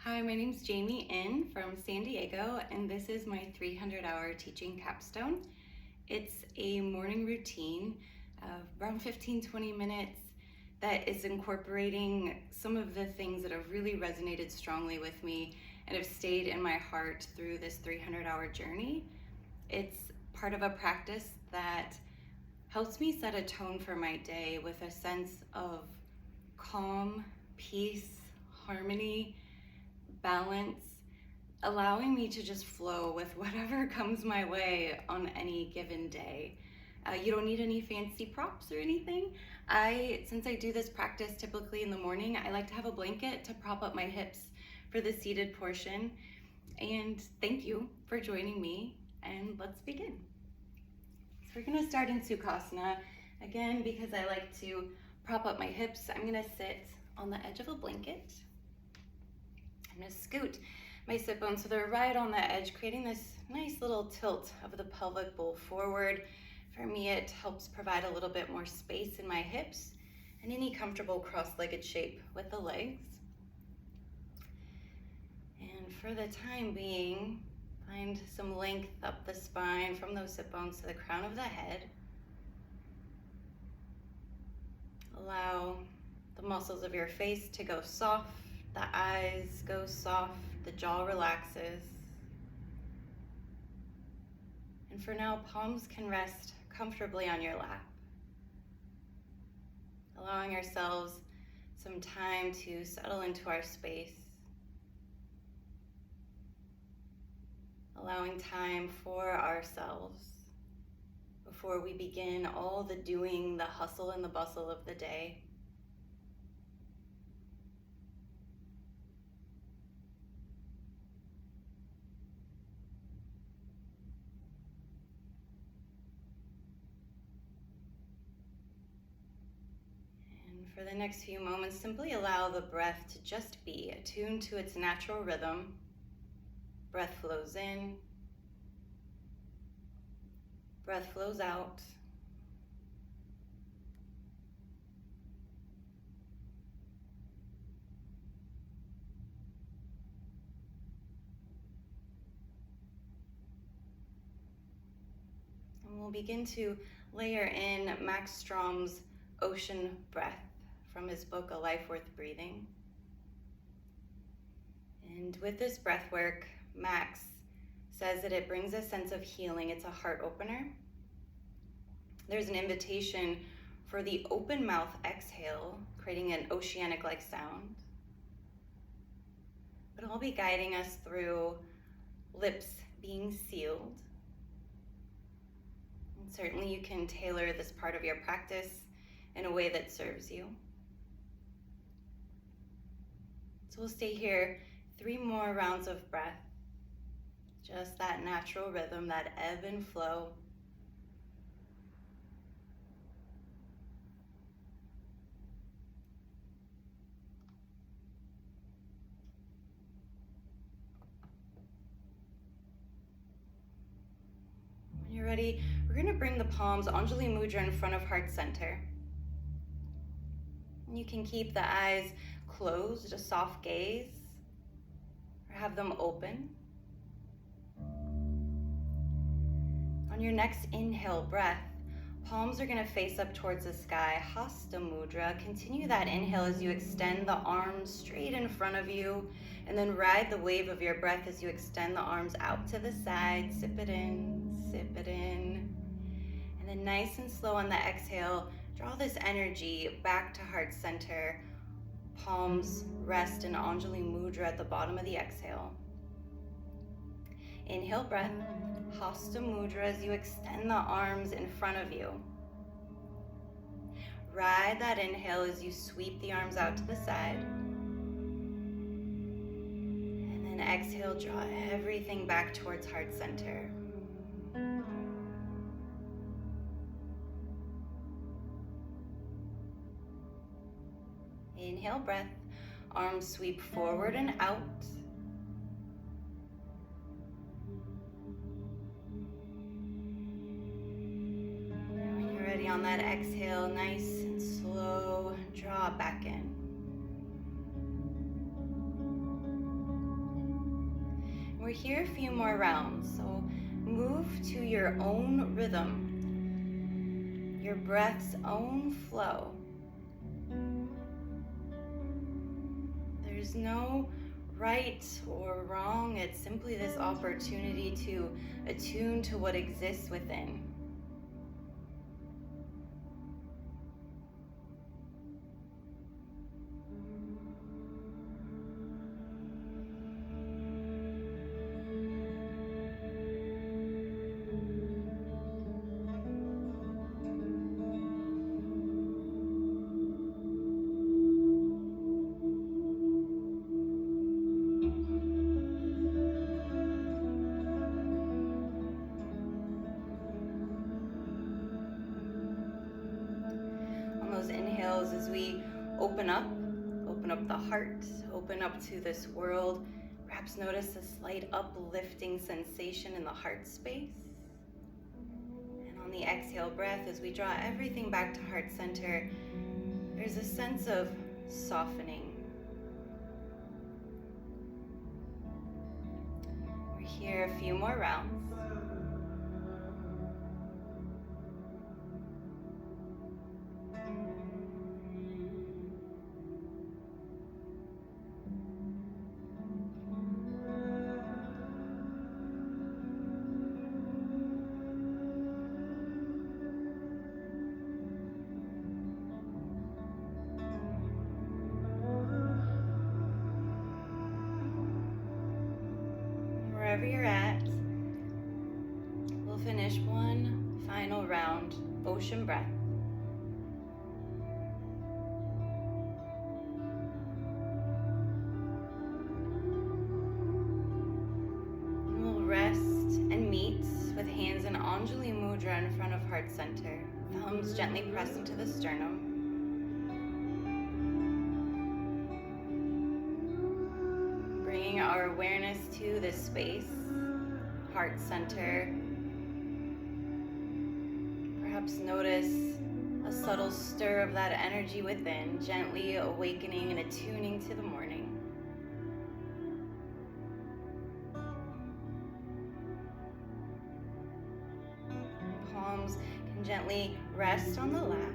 Hi, my name's Jamie In from San Diego, and this is my 300-hour teaching capstone. It's a morning routine of around 15-20 minutes that is incorporating some of the things that have really resonated strongly with me and have stayed in my heart through this 300-hour journey. It's part of a practice that helps me set a tone for my day with a sense of calm, peace, harmony, balance, allowing me to just flow with whatever comes my way on any given day. You don't need any fancy props or anything. Since I do this practice typically in the morning, I like to have a blanket to prop up my hips for the seated portion. And thank you for joining me, and let's begin. So we're gonna start in Sukhasana. Again, because I like to prop up my hips, I'm gonna sit on the edge of a blanket. I'm gonna scoot my sit bones so they're right on the edge, creating this nice little tilt of the pelvic bowl forward. For me, it helps provide a little bit more space in my hips and any comfortable cross-legged shape with the legs. And for the time being, find some length up the spine from those sit bones to the crown of the head. Allow the muscles of your face to go soft, the eyes go soft, the jaw relaxes. And for now, palms can rest comfortably on your lap. Allowing ourselves some time to settle into our space. Allowing time for ourselves before we begin all the doing, the hustle and the bustle of the day. For the next few moments, simply allow the breath to just be attuned to its natural rhythm. Breath flows in, breath flows out. And we'll begin to layer in Max Strom's ocean breath from his book, A Life Worth Breathing. And with this breath work, Max says that it brings a sense of healing. It's a heart opener. There's an invitation for the open mouth exhale, creating an oceanic-like sound. But I'll be guiding us through lips being sealed. And certainly you can tailor this part of your practice in a way that serves you. So we'll stay here 3 more rounds of breath. Just that natural rhythm, that ebb and flow. When you're ready, we're gonna bring the palms Anjali Mudra in front of heart center. And you can keep the eyes closed, a soft gaze, or have them open. On your next inhale breath, palms are gonna face up towards the sky, Hasta Mudra. Continue that inhale as you extend the arms straight in front of you, and then ride the wave of your breath as you extend the arms out to the side. Sip it in, sip it in. And then nice and slow on the exhale, draw this energy back to heart center. Palms rest in Anjali Mudra at the bottom of the exhale. Inhale breath, Hasta Mudra as you extend the arms in front of you. Ride that inhale as you sweep the arms out to the side. And then exhale, draw everything back towards heart center. Inhale breath, arms sweep forward and out. When you're ready on that exhale, nice and slow, draw back in. We're here a few more rounds, so move to your own rhythm, your breath's own flow. There's no right or wrong. It's simply this opportunity to attune to what exists within. Inhales as we open up the heart, open up to this world. Perhaps notice a slight uplifting sensation in the heart space. And on the exhale breath, as we draw everything back to heart center, there's a sense of softening. We're here a few more rounds. Wherever you're at, we'll finish one final round, ocean breath. We'll rest and meet with hands in Anjali Mudra in front of heart center. Thumbs gently pressed into the sternum. Bringing our awareness to this space, heart center. Perhaps notice a subtle stir of that energy within, gently awakening and attuning to the morning. Palms can gently rest on the lap.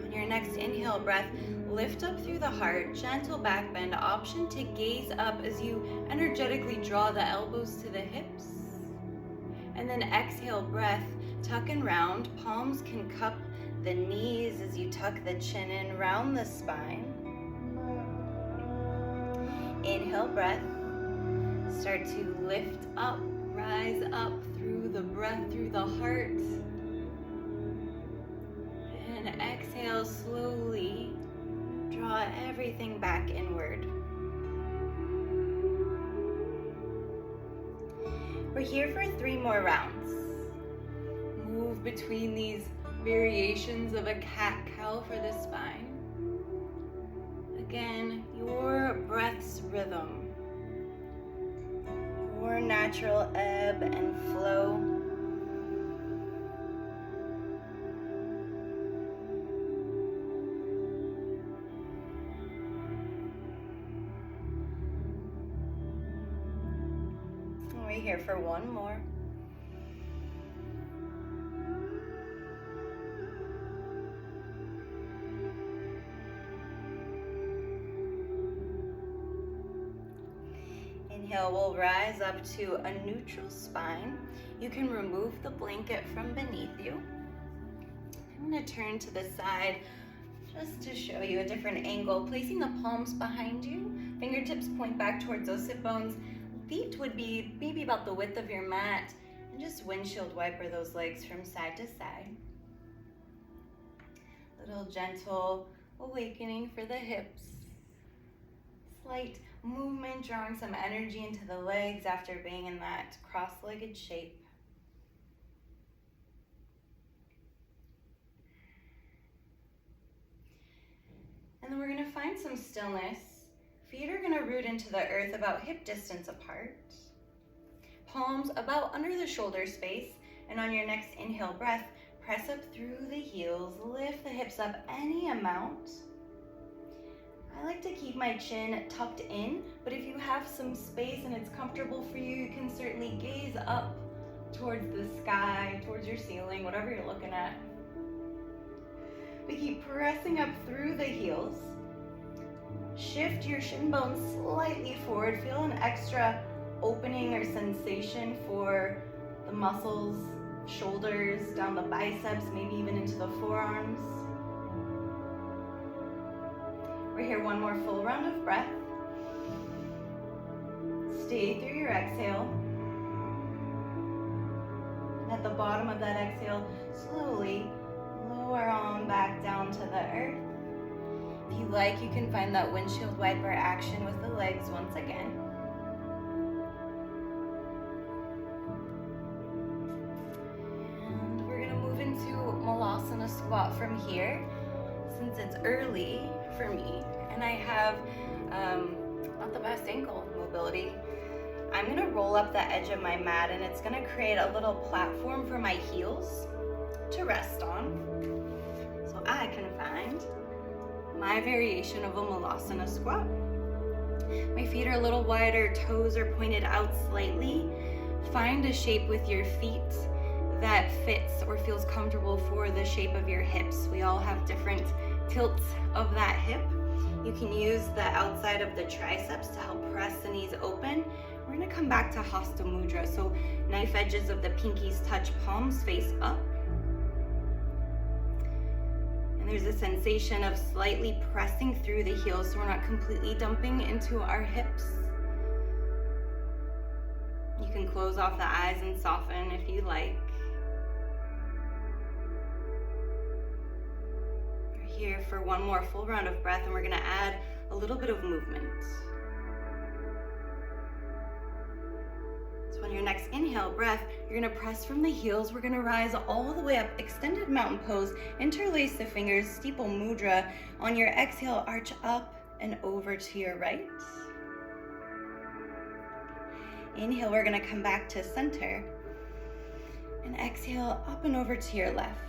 On your next inhale breath, lift up through the heart, gentle back bend, option to gaze up as you energetically draw the elbows to the hips. And then exhale breath, tuck and round, palms can cup the knees as you tuck the chin in, round the spine. Inhale breath, start to lift up, rise up through the breath, through the heart. And exhale slowly, draw everything back inward. We're here for 3 more rounds. Move between these variations of a cat-cow for the spine. Again, your breath's rhythm, your natural ebb and flow. We're here for 1 more. Inhale, we'll rise up to a neutral spine. You can remove the blanket from beneath you. I'm going to turn to the side just to show you a different angle. Placing the palms behind you, fingertips point back towards those sit bones. Feet would be maybe about the width of your mat, and just windshield wiper those legs from side to side. Little gentle awakening for the hips. Slight movement, drawing some energy into the legs after being in that cross-legged shape. And then we're going to find some stillness. Feet are going to root into the earth about hip distance apart. Palms about under the shoulder space. And on your next inhale breath, press up through the heels. Lift the hips up any amount. I like to keep my chin tucked in, but if you have some space and it's comfortable for you, you can certainly gaze up towards the sky, towards your ceiling, whatever you're looking at. We keep pressing up through the heels. Shift your shin bones slightly forward. Feel an extra opening or sensation for the muscles, shoulders, down the biceps, maybe even into the forearms. We're here, one more full round of breath. Stay through your exhale. At the bottom of that exhale, slowly lower on back down to the earth. If you like, you can find that windshield wiper action with the legs once again. And we're gonna move into Malasana squat from here. Since it's early for me and I have not the best ankle mobility, I'm gonna roll up the edge of my mat and it's gonna create a little platform for my heels to rest on. So I can find my variation of a Malasana squat. My feet are a little wider, toes are pointed out slightly. Find a shape with your feet that fits or feels comfortable for the shape of your hips. We all have different tilts of that hip. You can use the outside of the triceps to help press the knees open. We're gonna come back to Hasta Mudra. So knife edges of the pinkies touch, palms face up. And there's a sensation of slightly pressing through the heels so we're not completely dumping into our hips. You can close off the eyes and soften if you like. We're here for one more full round of breath and we're gonna add a little bit of movement. So on your next inhale breath, you're gonna press from the heels. We're gonna rise all the way up, extended mountain pose, interlace the fingers, steeple mudra. On your exhale, arch up and over to your right. Inhale, we're gonna come back to center. And exhale, up and over to your left.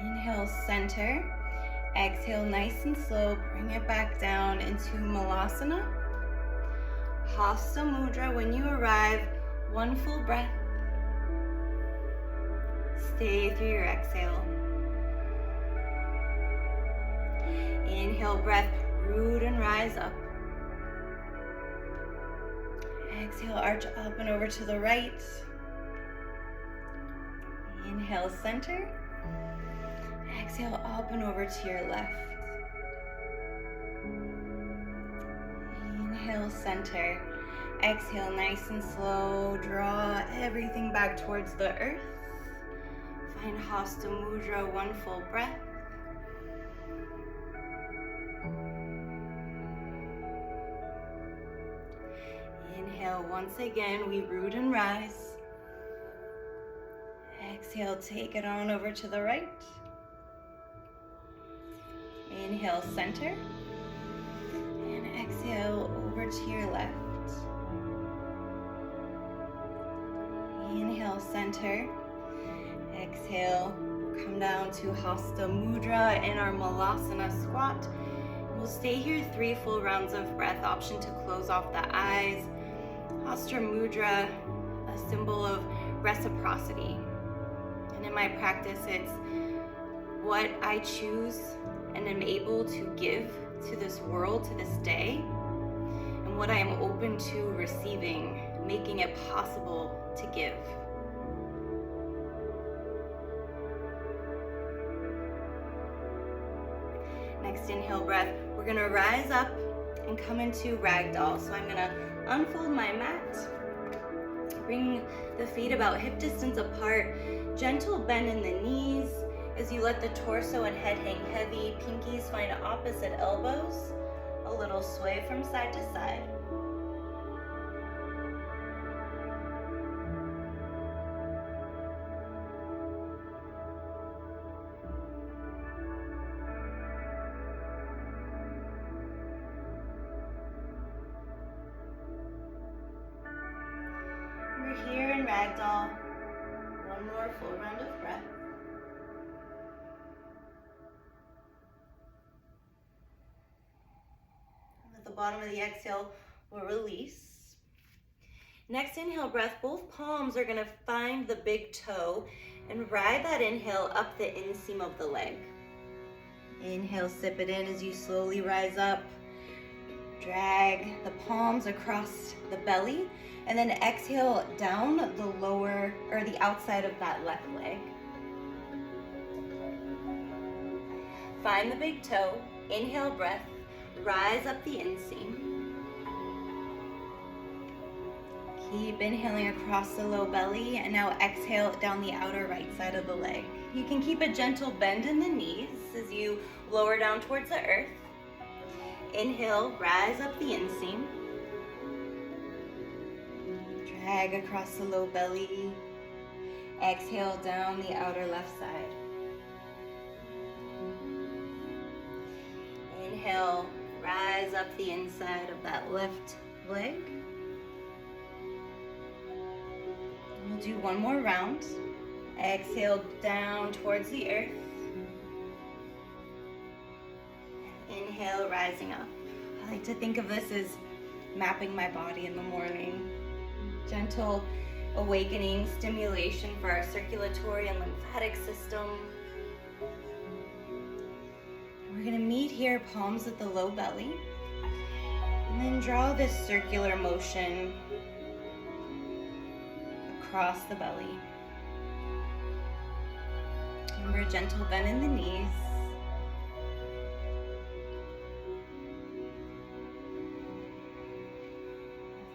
Inhale, center. Exhale, nice and slow, bring it back down into Malasana. Hasta Mudra. When you arrive, one full breath. Stay through your exhale. Inhale, breath, root and rise up. Exhale, arch up and over to the right. Inhale, center. Exhale, up and over to your left. Inhale, center. Exhale, nice and slow. Draw everything back towards the earth. Find Hasta Mudra, one full breath. Inhale, once again, we root and rise. Exhale, take it on over to the right. Inhale, center. And exhale, over to your left. Inhale, center. Exhale, come down to Hasta Mudra in our Malasana squat. We'll stay here 3 full rounds of breath. Option to close off the eyes. Hasta Mudra, a symbol of reciprocity. And in my practice, it's what I choose and am able to give to this world, to this day, and what I am open to receiving, making it possible to give. Next inhale breath, we're gonna rise up and come into ragdoll. So I'm gonna unfold my mat, bring the feet about hip distance apart, gentle bend in the knees as you let the torso and head hang heavy, pinkies find opposite elbows, a little sway from side to side. We're here in ragdoll. One more full round of breath. bottom of the exhale will release. Next inhale breath, both palms are gonna find the big toe and ride that inhale up the inseam of the leg. Inhale, sip it in as you slowly rise up. Drag the palms across the belly, and then exhale down the lower, or the outside of that left leg. Find the big toe, inhale breath, rise up the inseam. Keep inhaling across the low belly, and now exhale down the outer right side of the leg. You can keep a gentle bend in the knees as you lower down towards the earth. Inhale, rise up the inseam. Drag across the low belly. Exhale down the outer left side. Inhale, rise up the inside of that left leg. We'll do one more round. Exhale down towards the earth. Inhale, rising up. I like to think of this as mapping my body in the morning. Gentle awakening, stimulation for our circulatory and lymphatic system. We're gonna meet here, palms at the low belly. And then draw this circular motion across the belly. Remember, a gentle bend in the knees.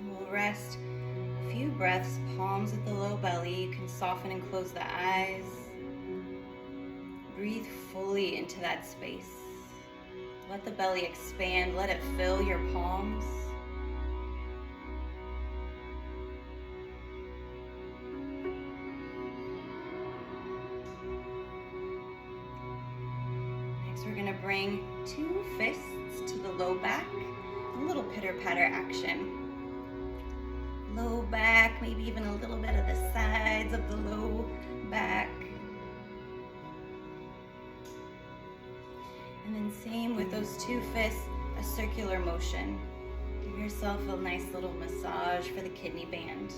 We'll rest a few breaths, palms at the low belly. You can soften and close the eyes. Breathe fully into that space. Let the belly expand, let it fill your palms. Next, we're gonna bring two fists to the low back, a little pitter-patter action. Low back, maybe even a little bit of the sides of the low back. And then same with those two fists, a circular motion. Give yourself a nice little massage for the kidney band.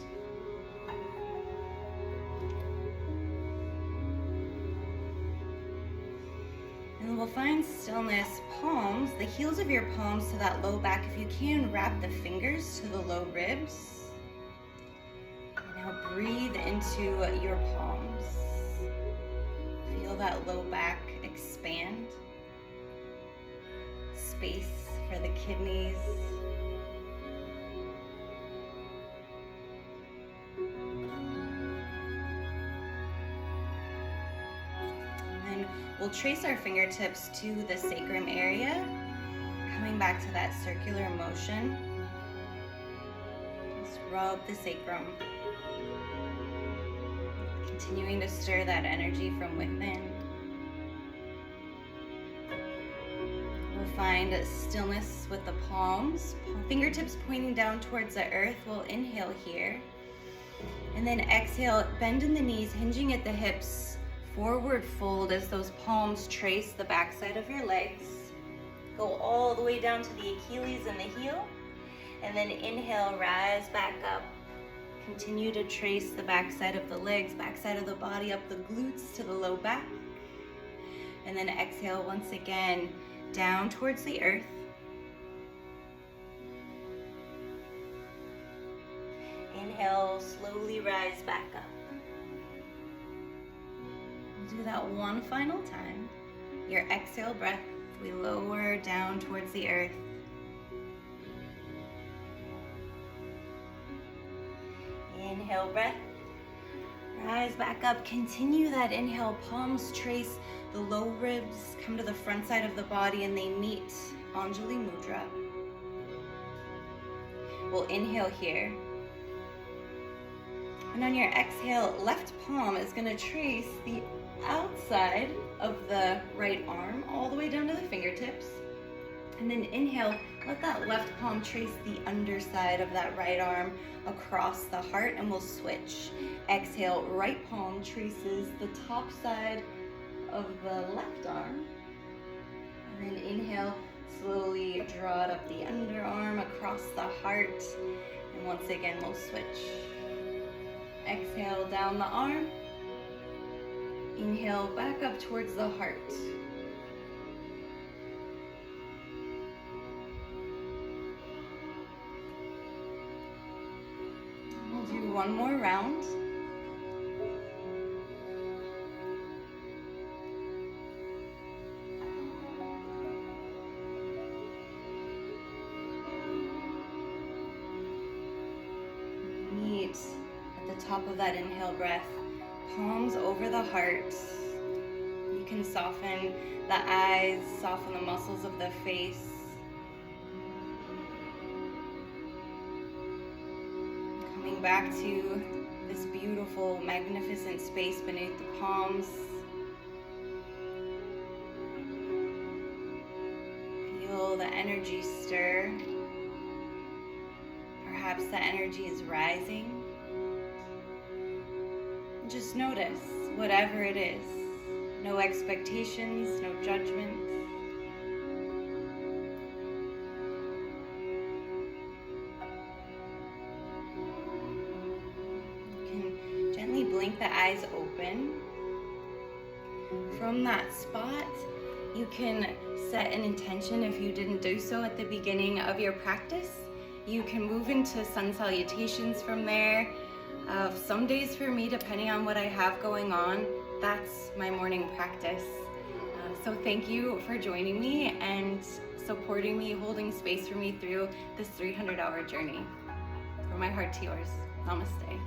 And we'll find stillness, palms, the heels of your palms to that low back. If you can, wrap the fingers to the low ribs. Now breathe into your palms. Feel that low back expand. Space for the kidneys. And then we'll trace our fingertips to the sacrum area, coming back to that circular motion. Just rub the sacrum. Continuing to stir that energy from within. We'll find stillness with the palms, fingertips pointing down towards the earth. We'll inhale here. And then exhale, bend in the knees, hinging at the hips, forward fold as those palms trace the backside of your legs. Go all the way down to the Achilles and the heel. And then inhale, rise back up. Continue to trace the backside of the legs, backside of the body, up the glutes to the low back. And then exhale once again, down towards the earth. Inhale, slowly rise back up. We'll do that one final time. Your exhale breath, we lower down towards the earth. Inhale breath, rise back up. Continue that inhale, palms trace the low ribs, come to the front side of the body, and they meet, Anjali Mudra. We'll inhale here. And on your exhale, left palm is gonna trace the outside of the right arm all the way down to the fingertips. And then inhale, let that left palm trace the underside of that right arm across the heart, and we'll switch. Exhale, right palm traces the top side of the left arm. And then inhale, slowly draw it up the underarm. across the heart. And once again, we'll switch. Exhale down the arm. Inhale back up towards the heart. We'll do one more round. Meet at the top of that inhale breath, palms over the heart. You can soften the eyes, soften the muscles of the face. Coming back to this beautiful, magnificent space beneath the palms. Feel the energy stir. Perhaps the energy is rising. Just notice whatever it is. No expectations, no judgment. You can gently blink the eyes open. From that spot, you can set an intention if you didn't do so at the beginning of your practice. You can move into sun salutations from there. Some days for me, depending on what I have going on, that's my morning practice. So thank you for joining me and supporting me, holding space for me through this 300-hour journey. From my heart to yours. Namaste.